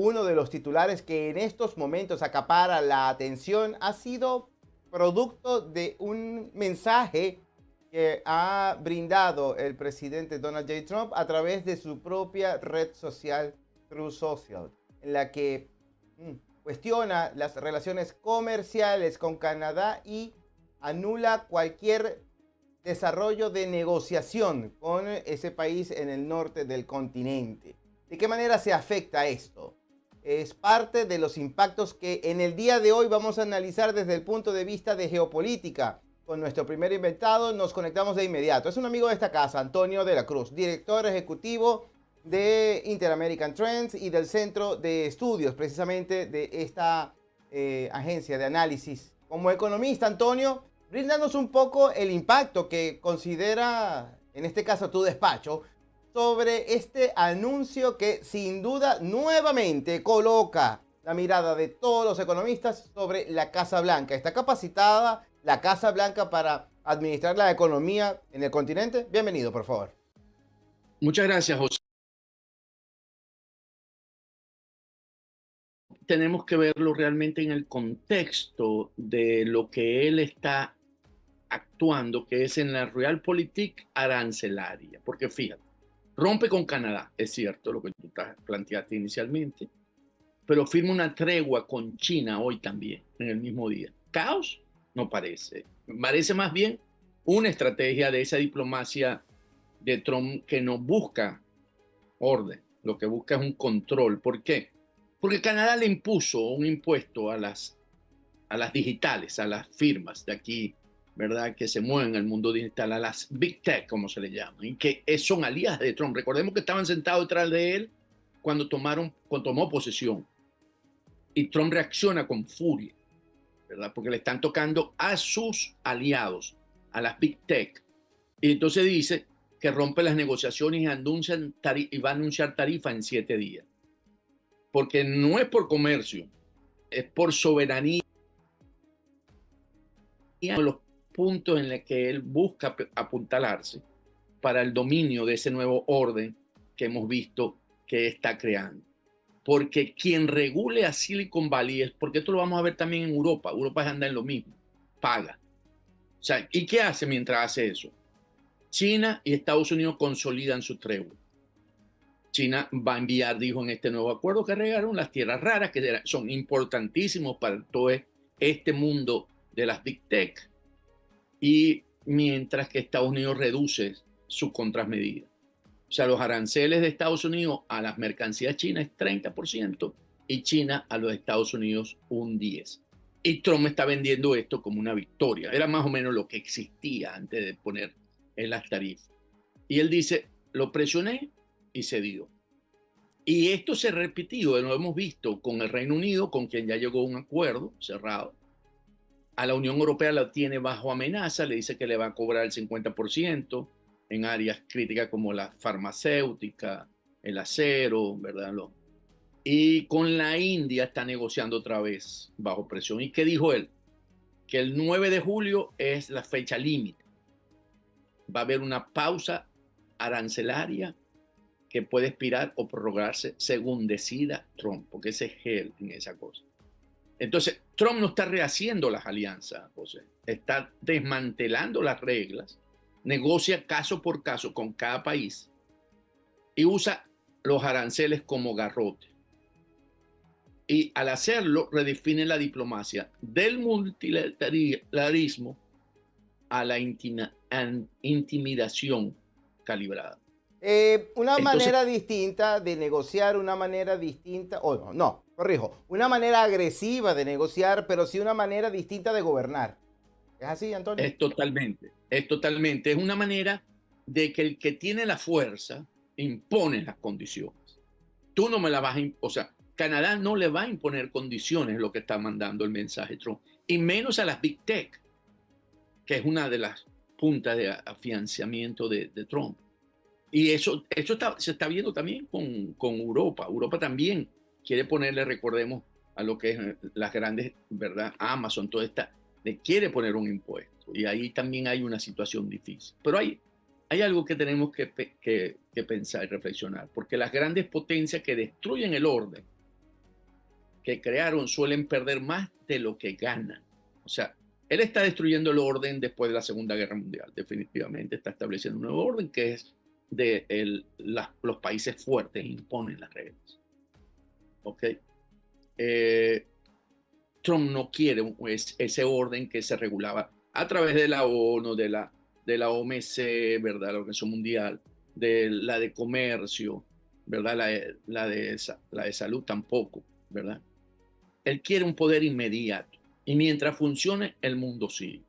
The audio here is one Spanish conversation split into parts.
uno de los titulares que en estos momentos acapara la atención ha sido producto de un mensaje que ha brindado el presidente Donald J. Trump a través de su propia red social Truth Social, en la que mm, cuestiona las relaciones comerciales con Canadá y anula cualquier desarrollo de negociación con ese país en el norte del continente. ¿De qué manera se afecta esto? Es parte de los impactos que en el día de hoy vamos a analizar desde el punto de vista de geopolítica. Con nuestro primer invitado nos conectamos de inmediato. Es un amigo de esta casa, Antonio de la Cruz, director ejecutivo de Interamerican Trends y del Centro de Estudios, precisamente de esta agencia de análisis. Como economista, Antonio, bríndanos un poco el impacto que considera, en este caso, tu despacho, sobre este anuncio que sin duda nuevamente coloca la mirada de todos los economistas sobre la Casa Blanca. ¿Está capacitada la Casa Blanca para administrar la economía en el continente? Bienvenido, por favor. Muchas gracias, José. Tenemos que verlo realmente en el contexto de lo que él está actuando, que es en la Realpolitik arancelaria. Porque fíjate, rompe con Canadá, es cierto lo que tú planteaste inicialmente, pero firma una tregua con China hoy también, en el mismo día. ¿Caos? No parece. Parece más bien una estrategia de esa diplomacia de Trump que no busca orden, lo que busca es un control. ¿Por qué? Porque Canadá le impuso un impuesto a las digitales, a las firmas de aquí, ¿verdad? Que se mueven en el mundo digital, a las Big Tech, como se le llama, y que son aliadas de Trump. Recordemos que estaban sentados detrás de él cuando tomó posesión. Y Trump reacciona con furia, ¿verdad? Porque le están tocando a sus aliados, a las Big Tech. Y entonces dice que rompe las negociaciones y va a anunciar tarifa en 7 días. Porque no es por comercio, es por soberanía, los puntos en los que él busca apuntalarse para el dominio de ese nuevo orden que hemos visto que está creando. Porque quien regule a Silicon Valley es, porque esto lo vamos a ver también en Europa, Europa anda en lo mismo, paga. O sea, ¿y qué hace mientras hace eso? China y Estados Unidos consolidan su tregua. China va a enviar, dijo en este nuevo acuerdo que regaron, las tierras raras, que son importantísimos para todo este mundo de las Big Tech, y mientras que Estados Unidos reduce sus contramedidas. O sea, los aranceles de Estados Unidos a las mercancías chinas es 30% y China a los Estados Unidos un 10%. Y Trump está vendiendo esto como una victoria. Era más o menos lo que existía antes de poner en las tarifas. Y él dice, lo presioné y se dio. Y esto se ha repetido, lo hemos visto con el Reino Unido, con quien ya llegó a un acuerdo cerrado. A la Unión Europea la tiene bajo amenaza, le dice que le va a cobrar el 50% en áreas críticas como la farmacéutica, el acero, ¿verdad? Y con la India está negociando otra vez bajo presión. ¿Y qué dijo él? Que el 9 de julio es la fecha límite. Va a haber una pausa arancelaria que puede expirar o prorrogarse según decida Trump, porque ese es él en esa cosa. Entonces, Trump no está rehaciendo las alianzas, José. Está desmantelando las reglas, negocia caso por caso con cada país y usa los aranceles como garrote. Y al hacerlo, redefine la diplomacia del multilateralismo a la intimidación calibrada. Una Entonces, manera distinta de negociar, una manera distinta, o no, no, corrijo, una manera agresiva de negociar, pero sí una manera distinta de gobernar. ¿Es así, Antonio? es una manera de que el que tiene la fuerza impone las condiciones. Tú no me la vas a, o sea, Canadá no le va a imponer condiciones, lo que está mandando el mensaje Trump, y menos a las Big Tech, que es una de las puntas de afianzamiento de Trump. Y eso se está viendo también con Europa. Europa también quiere ponerle, recordemos, a lo que es las grandes, ¿verdad? Amazon, toda esta, le quiere poner un impuesto. Y ahí también hay una situación difícil. Pero hay algo que tenemos que pensar y reflexionar, porque las grandes potencias que destruyen el orden que crearon suelen perder más de lo que ganan. O sea, él está destruyendo el orden después de la Segunda Guerra Mundial. Definitivamente está estableciendo un nuevo orden que es de los países fuertes imponen las reglas. ¿Ok? Trump no quiere ese orden que se regulaba a través de la ONU, de la OMC, ¿verdad? La Organización Mundial, de la de Comercio, ¿verdad? La de salud tampoco, ¿verdad? Él quiere un poder inmediato y mientras funcione, el mundo sigue.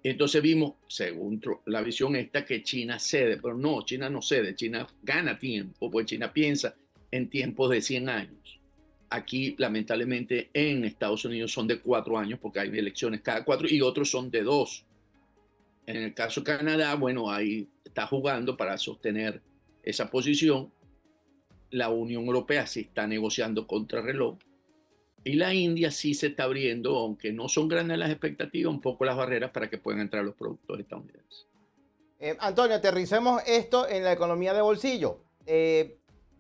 Entonces vimos, según la visión esta, que China cede, pero no, China no cede, China gana tiempo, porque China piensa en tiempos de 100 años. Aquí, lamentablemente, en Estados Unidos son de 4 años, porque hay elecciones cada 4 y otros son de 2. En el caso de Canadá, bueno, ahí está jugando para sostener esa posición. La Unión Europea sí está negociando contrarreloj. Y la India sí se está abriendo, aunque no son grandes las expectativas, un poco las barreras para que puedan entrar los productos estadounidenses. Antonio, aterricemos esto en la economía de bolsillo.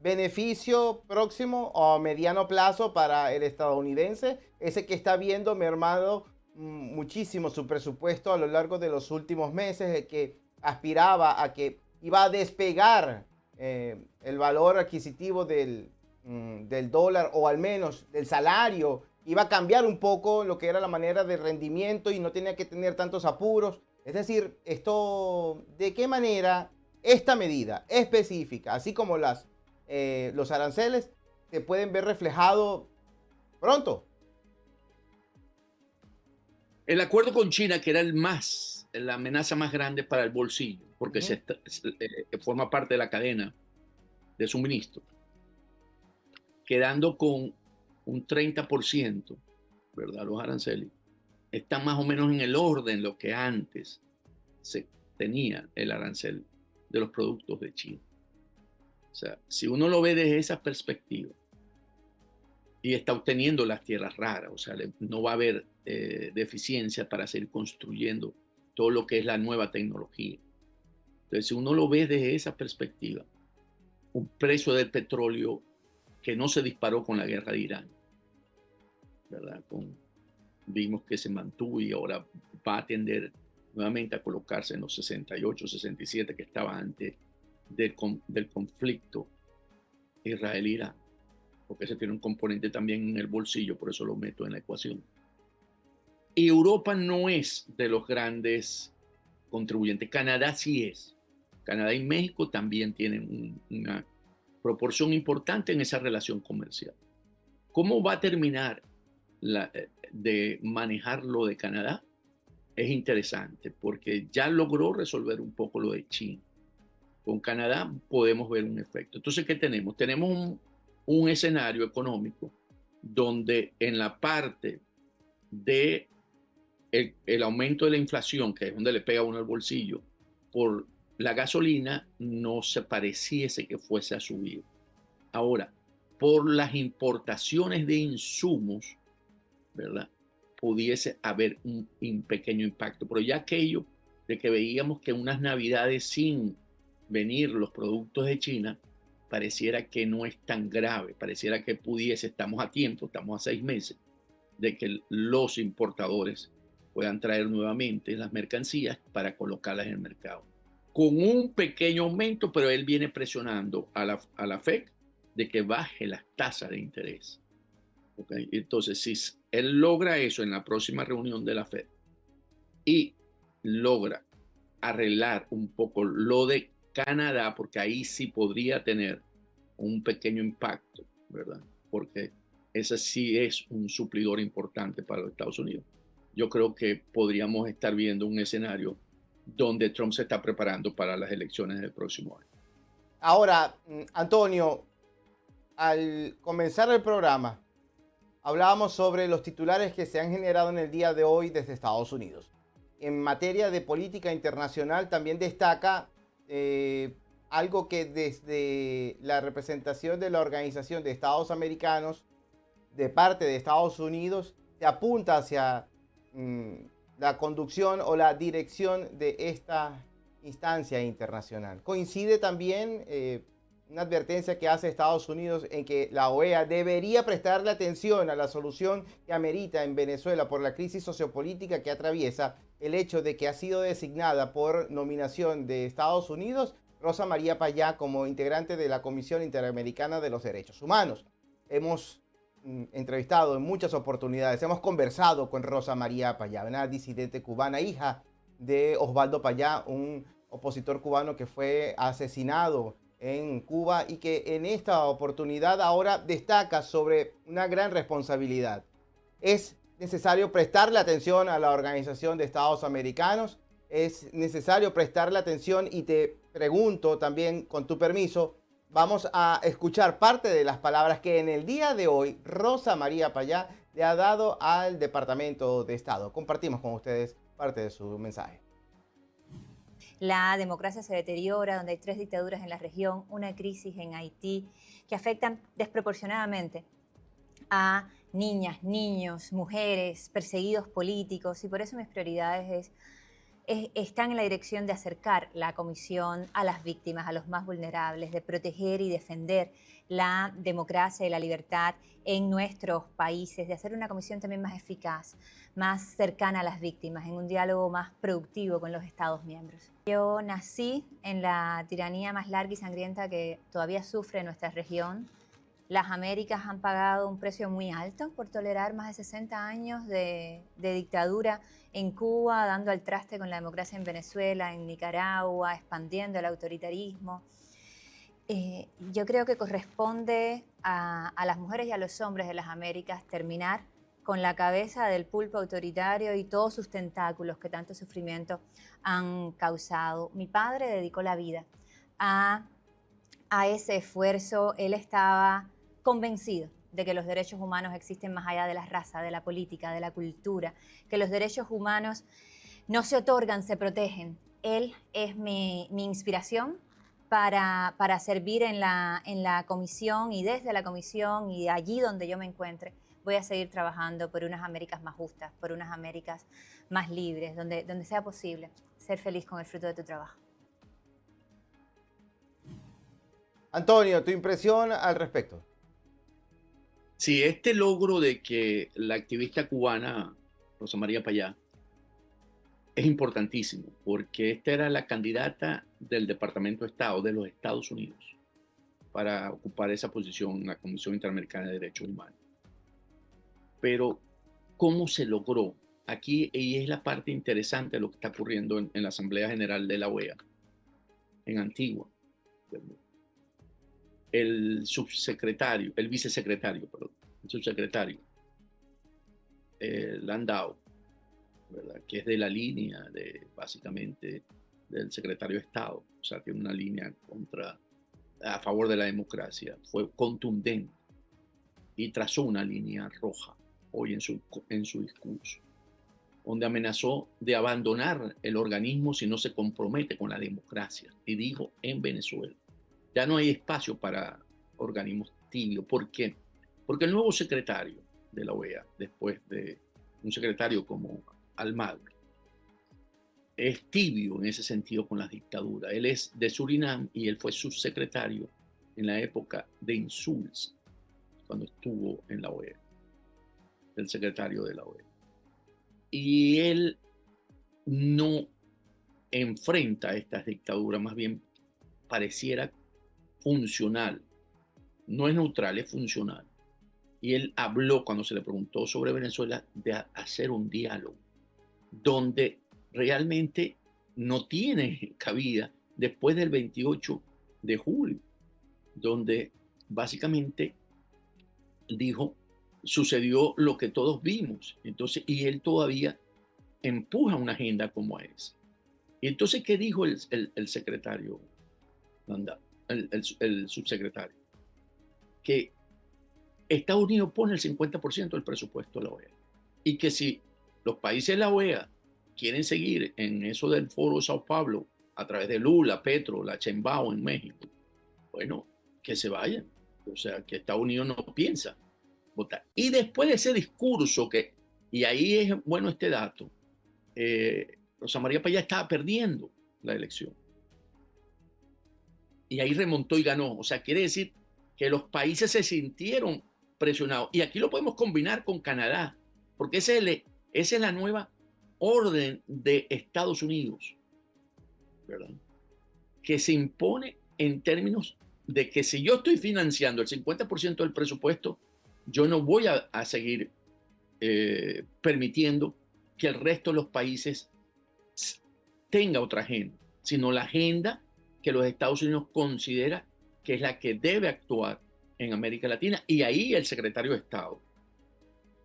Beneficio próximo o mediano plazo para el estadounidense, ese que está viendo mermado muchísimo su presupuesto a lo largo de los últimos meses, el que aspiraba a que iba a despegar el valor adquisitivo del dólar, o al menos del salario, iba a cambiar un poco lo que era la manera de rendimiento y no tenía que tener tantos apuros. Es decir, esto, ¿de qué manera esta medida específica, así como los aranceles, se pueden ver reflejados pronto? El acuerdo con China, que era la amenaza más grande para el bolsillo, porque forma parte de la cadena de suministro, quedando con un 30%, ¿verdad? Los aranceles están más o menos en el orden lo que antes se tenía el arancel de los productos de China. O sea, si uno lo ve desde esa perspectiva y está obteniendo las tierras raras, o sea, no va a haber deficiencia para seguir construyendo todo lo que es la nueva tecnología. Entonces, si uno lo ve desde esa perspectiva, un precio del petróleo que no se disparó con la guerra de Irán, ¿verdad? Vimos que se mantuvo y ahora va a tender nuevamente a colocarse en los 68, 67 que estaba antes del conflicto Israel-Irán, porque ese tiene un componente también en el bolsillo, por eso lo meto en la ecuación. Y Europa no es de los grandes contribuyentes. Canadá sí es. Canadá y México también tienen una proporción importante en esa relación comercial. ¿Cómo va a terminar de manejar lo de Canadá? Es interesante porque ya logró resolver un poco lo de China. Con Canadá podemos ver un efecto. Entonces, ¿qué tenemos? Tenemos un escenario económico donde en la parte de el aumento de la inflación, que es donde le pega a uno el bolsillo, por la gasolina no se pareciese que fuese a subir. Ahora, por las importaciones de insumos, ¿verdad? Pudiese haber un pequeño impacto. Pero ya aquello de que veíamos que unas navidades sin venir los productos de China, pareciera que no es tan grave, pareciera que estamos a tiempo, estamos a 6 meses, de que los importadores puedan traer nuevamente las mercancías para colocarlas en el mercado. Con un pequeño aumento, pero él viene presionando a la FED de que baje las tasas de interés. ¿Okay? Entonces, si él logra eso en la próxima reunión de la FED y logra arreglar un poco lo de Canadá, porque ahí sí podría tener un pequeño impacto, ¿verdad? Porque ese sí es un suplidor importante para los Estados Unidos. Yo creo que podríamos estar viendo un escenario donde Trump se está preparando para las elecciones del próximo año. Ahora, Antonio, al comenzar el programa, hablábamos sobre los titulares que se han generado en el día de hoy desde Estados Unidos. En materia de política internacional también destaca algo que desde la representación de la Organización de Estados Americanos, de parte de Estados Unidos, se apunta hacia la conducción o la dirección de esta instancia internacional. Coincide también una advertencia que hace Estados Unidos en que la OEA debería prestarle atención a la solución que amerita en Venezuela por la crisis sociopolítica que atraviesa el hecho de que ha sido designada por nominación de Estados Unidos Rosa María Payá como integrante de la Comisión Interamericana de los Derechos Humanos. Hemos entrevistado en muchas oportunidades, hemos conversado con Rosa María Payá, una disidente cubana, hija de Osvaldo Payá, un opositor cubano que fue asesinado en Cuba y que en esta oportunidad ahora destaca sobre una gran responsabilidad. Es necesario prestarle atención a la Organización de Estados Americanos, es necesario prestarle atención y te pregunto también, con tu permiso, vamos a escuchar parte de las palabras que en el día de hoy Rosa María Payá le ha dado al Departamento de Estado. Compartimos con ustedes parte de su mensaje. La democracia se deteriora, donde hay 3 dictaduras en la región, una crisis en Haití que afectan desproporcionadamente a niñas, niños, mujeres, perseguidos políticos, y por eso mis prioridades están en la dirección de acercar la comisión a las víctimas, a los más vulnerables, de proteger y defender la democracia y la libertad en nuestros países, de hacer una comisión también más eficaz, más cercana a las víctimas, en un diálogo más productivo con los Estados miembros. Yo nací en la tiranía más larga y sangrienta que todavía sufre nuestra región. Las Américas han pagado un precio muy alto por tolerar más de 60 años de dictadura en Cuba, dando al traste con la democracia en Venezuela, en Nicaragua, expandiendo el autoritarismo. Yo creo que corresponde a las mujeres y a los hombres de las Américas terminar con la cabeza del pulpo autoritario y todos sus tentáculos que tanto sufrimiento han causado. Mi padre dedicó la vida a ese esfuerzo. Él estaba convencido de que los derechos humanos existen más allá de la raza, de la política, de la cultura, que los derechos humanos no se otorgan, se protegen. Él es mi inspiración para servir en la comisión, y desde la comisión y allí donde yo me encuentre voy a seguir trabajando por unas Américas más justas, por unas Américas más libres, donde sea posible ser feliz con el fruto de tu trabajo. Antonio, tu impresión al respecto. Sí, este logro de que la activista cubana Rosa María Payá es importantísimo, porque esta era la candidata del Departamento de Estado de los Estados Unidos para ocupar esa posición en la Comisión Interamericana de Derechos Humanos. Pero, ¿cómo se logró? Aquí, y es la parte interesante de lo que está ocurriendo en la Asamblea General de la OEA, en Antigua. El subsecretario, el vicesecretario, perdón, el subsecretario, Landau, ¿verdad? Que es de la línea básicamente del secretario de Estado, o sea, tiene una línea a favor de la democracia, fue contundente y trazó una línea roja hoy en su discurso, donde amenazó de abandonar el organismo si no se compromete con la democracia, y dijo: en Venezuela ya no hay espacio para organismos tibios. ¿Por qué? Porque el nuevo secretario de la OEA, después de un secretario como Almagro, es tibio en ese sentido con las dictaduras. Él es de Surinam y él fue subsecretario en la época de Insulza, cuando estuvo en la OEA, el secretario de la OEA. Y él no enfrenta a estas dictaduras, más bien pareciera funcional, no es neutral, es funcional. Y él habló, cuando se le preguntó sobre Venezuela, de hacer un diálogo donde realmente no tiene cabida después del 28 de julio, donde básicamente dijo: sucedió lo que todos vimos. Entonces, y él todavía empuja una agenda como esa. Y entonces, ¿qué dijo el secretario? El subsecretario, que Estados Unidos pone el 50% del presupuesto de la OEA, y que si los países de la OEA quieren seguir en eso del Foro de Sao Paulo a través de Lula, Petro, la Chembao en México, bueno, que se vayan. O sea, que Estados Unidos no piensa votar. Y después de ese discurso, y ahí es bueno este dato, Rosa María Payá estaba perdiendo la elección. y ahí remontó y ganó. O sea, quiere decir que los países se sintieron presionados. Y aquí lo podemos combinar con Canadá, porque esa es la nueva orden de Estados Unidos, ¿verdad? Que se impone en términos de que si yo estoy financiando el 50% del presupuesto, yo no voy a seguir permitiendo que el resto de los países tenga otra agenda, sino la agenda que los Estados Unidos considera que es la que debe actuar en América Latina, y ahí el secretario de Estado,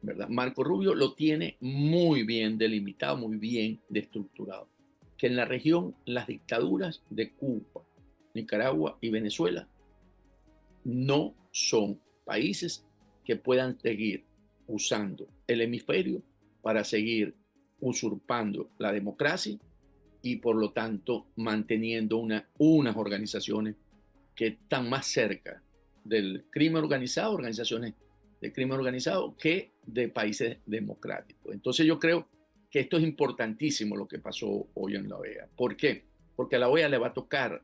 ¿verdad? Marco Rubio lo tiene muy bien delimitado, muy bien estructurado, que en la región las dictaduras de Cuba, Nicaragua y Venezuela no son países que puedan seguir usando el hemisferio para seguir usurpando la democracia y por lo tanto manteniendo unas organizaciones que están más cerca del crimen organizado, organizaciones de crimen organizado, que de países democráticos. Entonces yo creo que esto es importantísimo lo que pasó hoy en la OEA. ¿Por qué? Porque a la OEA le va a tocar,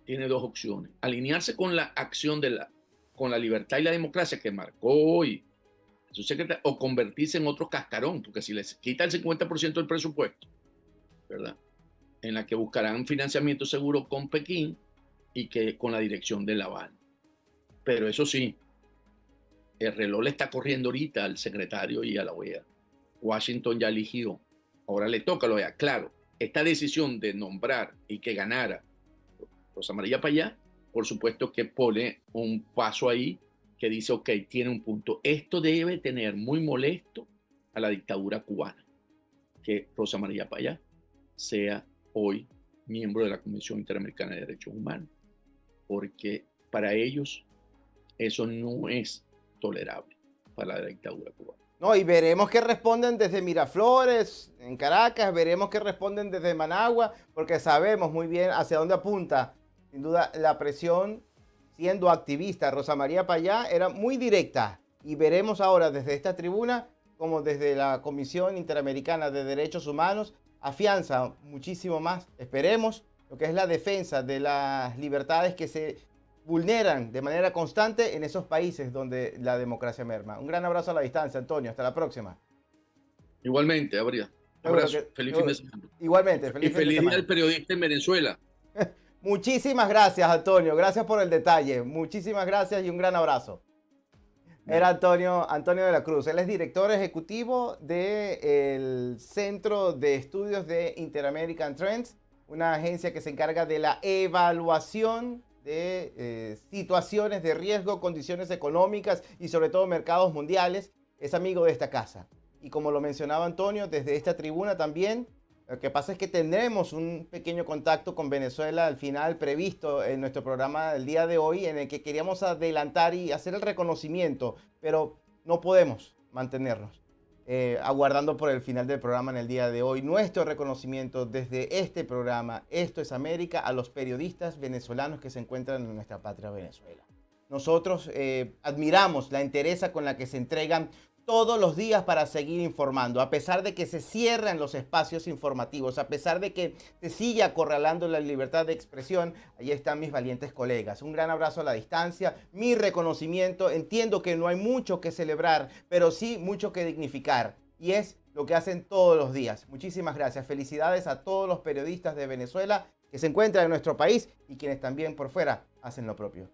tiene dos opciones: alinearse con la acción con la libertad y la democracia que marcó hoy su secretario, o convertirse en otro cascarón, porque si les quita el 50% del presupuesto, ¿verdad?, en la que buscarán financiamiento seguro con Pekín y que con la dirección de La Habana. Pero eso sí, el reloj le está corriendo ahorita al secretario y a la OEA. Washington ya eligió, ahora le toca a la OEA. Claro, esta decisión de nombrar y que ganara Rosa María Payá, por supuesto que pone un paso ahí que dice, ok, tiene un punto. Esto debe tener muy molesto a la dictadura cubana, que Rosa María Payá sea hoy miembro de la Comisión Interamericana de Derechos Humanos, porque para ellos eso no es tolerable para la dictadura cubana. No, y veremos qué responden desde Miraflores, en Caracas, veremos qué responden desde Managua, porque sabemos muy bien hacia dónde apunta. Sin duda, la presión, siendo activista, Rosa María Payá era muy directa, y veremos ahora desde esta tribuna como desde la Comisión Interamericana de Derechos Humanos afianza muchísimo más, esperemos, lo que es la defensa de las libertades que se vulneran de manera constante en esos países donde la democracia merma. Un gran abrazo a la distancia, Antonio. Hasta la próxima. Igualmente, Abrazo. Feliz fin de semana. Igualmente, feliz día al periodista en Venezuela. Muchísimas gracias, Antonio. Gracias por el detalle. Muchísimas gracias y un gran abrazo. Era Antonio de la Cruz. Él es director ejecutivo del Centro de Estudios de Inter-American Trends, una agencia que se encarga de la evaluación de situaciones de riesgo, condiciones económicas y sobre todo mercados mundiales. Es amigo de esta casa. Y como lo mencionaba Antonio, desde esta tribuna también, lo que pasa es que tendremos un pequeño contacto con Venezuela al final previsto en nuestro programa del día de hoy, en el que queríamos adelantar y hacer el reconocimiento, pero no podemos mantenernos. Aguardando por el final del programa en el día de hoy, nuestro reconocimiento desde este programa, Esto es América, a los periodistas venezolanos que se encuentran en nuestra patria Venezuela. Nosotros admiramos la entereza con la que se entregan todos los días para seguir informando, a pesar de que se cierran los espacios informativos, a pesar de que se sigue acorralando la libertad de expresión. Allí están mis valientes colegas. Un gran abrazo a la distancia, mi reconocimiento. Entiendo que no hay mucho que celebrar, pero sí mucho que dignificar, y es lo que hacen todos los días. Muchísimas gracias. Felicidades a todos los periodistas de Venezuela que se encuentran en nuestro país y quienes también por fuera hacen lo propio.